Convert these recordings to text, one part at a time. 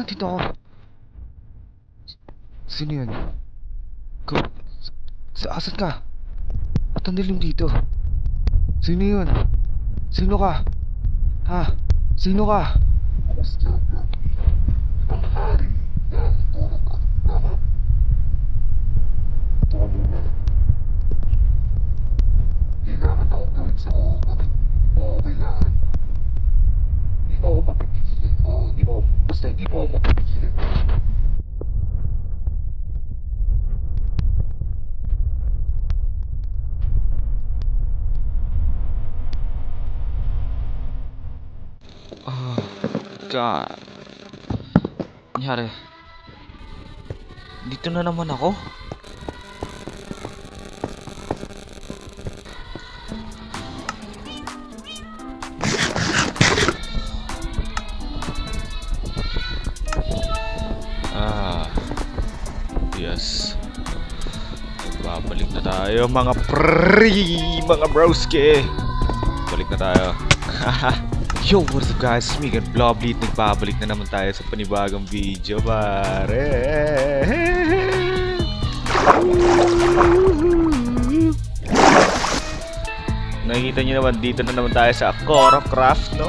Dito ako. Sino yun? Go. Asan ka? Ba't ang dilim dito? Sino yun? Sino ka? Ha? Sino ka? Basta hindi mo ako papigilan. Oh, God. Nangyari? Dito na naman ako? Yes. Babalik na tayo mga mga broski. Balik na tayo. Yo, what's up guys? It's me, Bloblit. Nagbabalik na naman tayo sa panibagong video, pare. Nakikita nyo naman, dito na naman tayo sa Korocraft, no?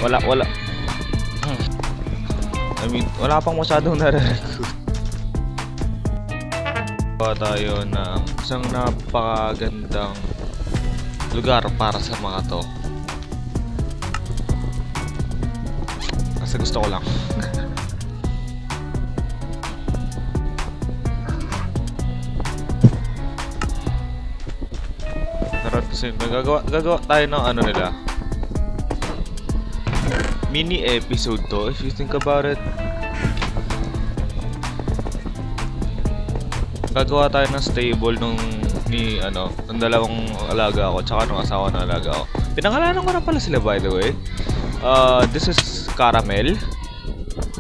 Wala. I mean, wala pang masyadong nare-recruit. Tayo ng isang napakagandang lugar para sa mga to. Kasi gusto ko lang. Gagawa tayo ng ano nila, mini episode to, if you think about it. Gagawa tayo ng stable ng dalawang alaga ko tsaka nung asawa ng alaga ko. Pinangalanan ko na pala sila, by the way. This is Caramel,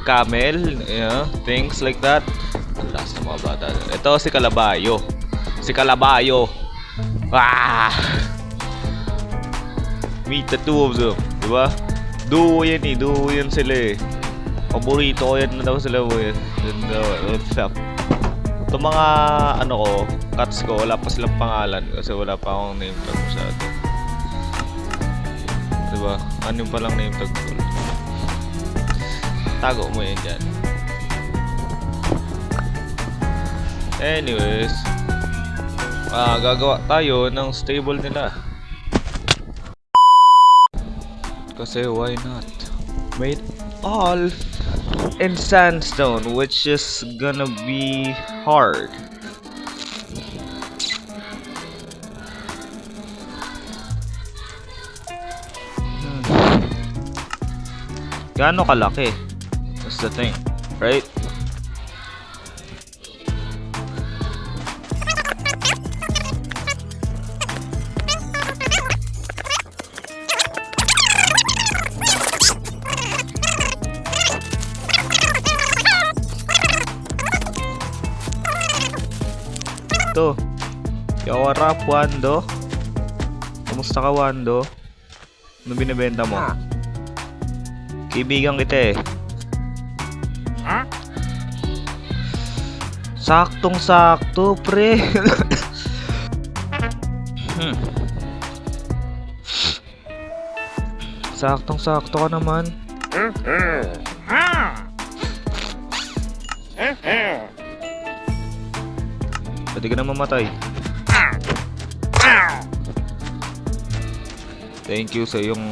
Camel, yeah, things like that. Ang last ng mga bata. Ito si Kalabayo. Meet the two of them, diba? Duo yan sila eh. Paborito ko yan na daw sila mo yan. What's up? Itong mga cats ko, wala pa silang pangalan kasi wala pa akong name tag masyado. Diba? Ano pa lang name tag ko? Tago mo yan dyan. Anyways, gagawa tayo ng stable nila. Kasi why not? Made all in sandstone, which is gonna be hard. Gaano kalaki? That's the thing, right? Ito. Yawarap, Wando. Kumusta ka, Wando? Ano binibenta mo? Kaibigan kita eh. Saktong-sakto, pre. Saktong-sakto ka naman. Pwede ka na mamatay. Thank you sa iyong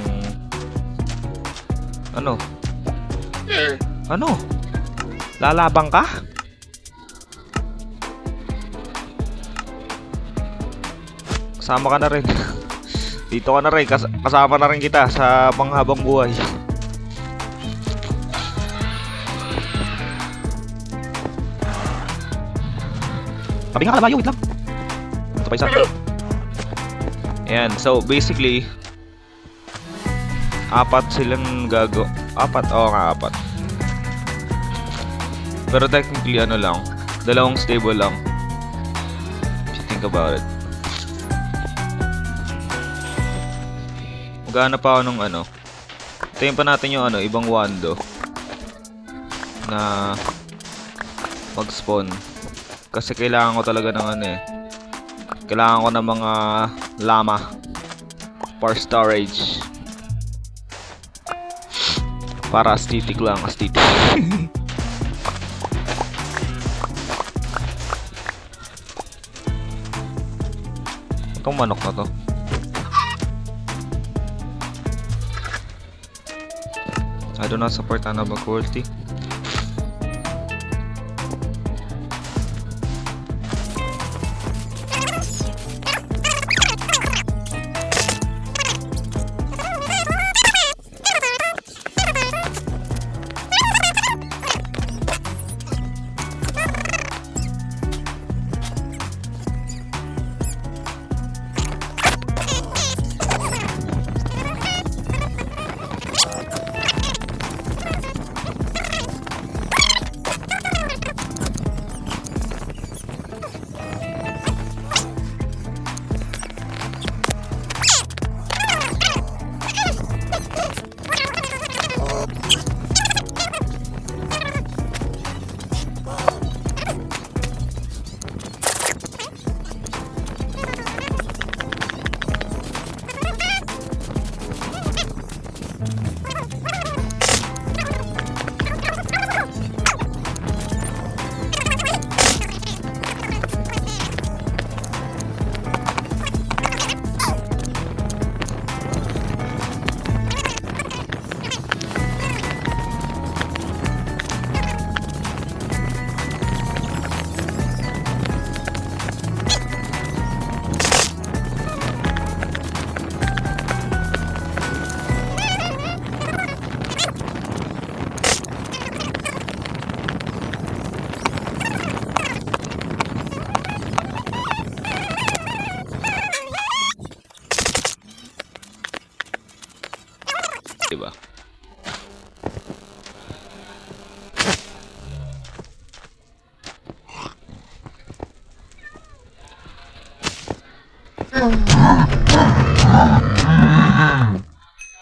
ano? Lalabang ka? Kasama ka na rin. Dito ka na rin. Kasama na rin kita sa panghabang buhay. Sabi nga Kalabayo, wait lang. Ito pa isa. Ayan, so basically apat silang apat, apat. Pero technically dalawang stable lang if you think about it. Maghanap pa ako ng Tayin pa natin yung ibang Wando. na mag-spawn. Kasi kailangan ko talaga ng ano eh. Kailangan ko ng mga llama for storage. Para aesthetic lang, aesthetic. Itong manok na to. I do not support animal cruelty. Diba?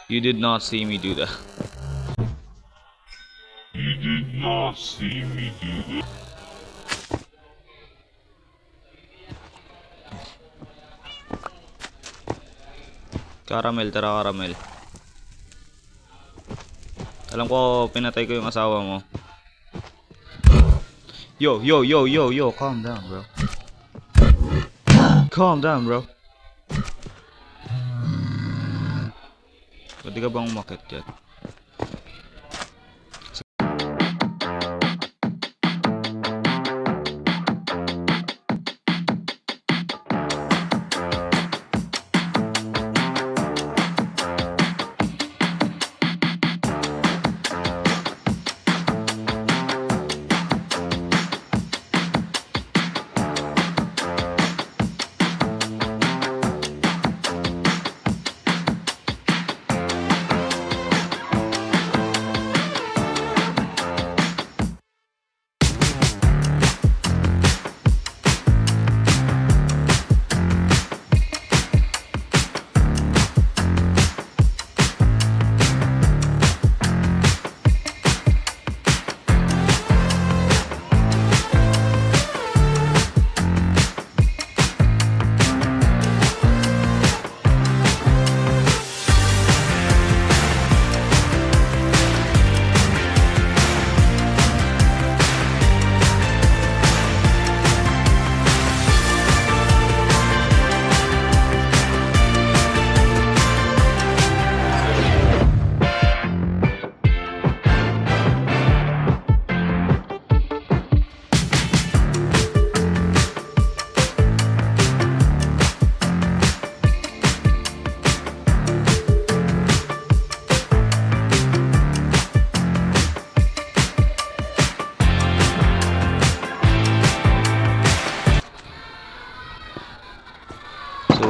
You did not see me do that. You did not see me do that. Caramel, tara caramel. Alam ko, pinatay ko yung asawa mo. Yo, yo, yo, yo, yo, calm down, bro. Calm down, bro. Pwede ka bang umakit dyan?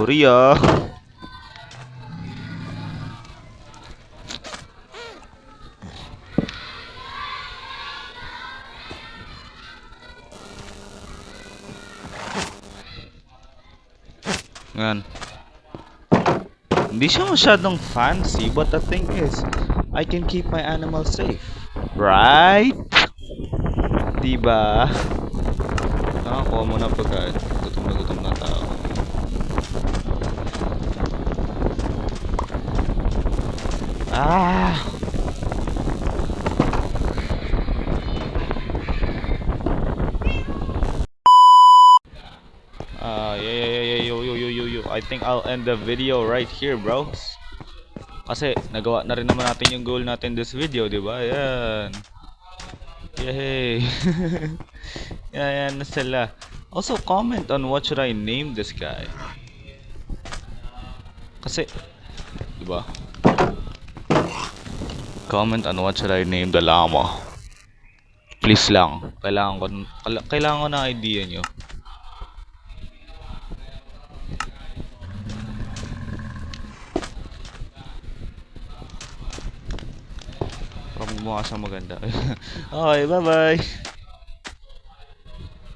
Sorry ah. Yan. Hindi siya masyadong fancy, but the thing is, I can keep my animals safe. Right? Diba? Nakakuha mo na pagka gutom na tao. Ah! Yeah, yo. I think I'll end the video right here, bro. Kasi nagawa na rin naman natin yung goal natin this video, di ba? Ayan. Yay! Yan na sila. Also, comment on what should I name this guy. Kasi, di ba? Comment on what should I name the llama. Please lang. Kailangan ko ng idea nyo. Para mukha siyang maganda. Okay, bye-bye!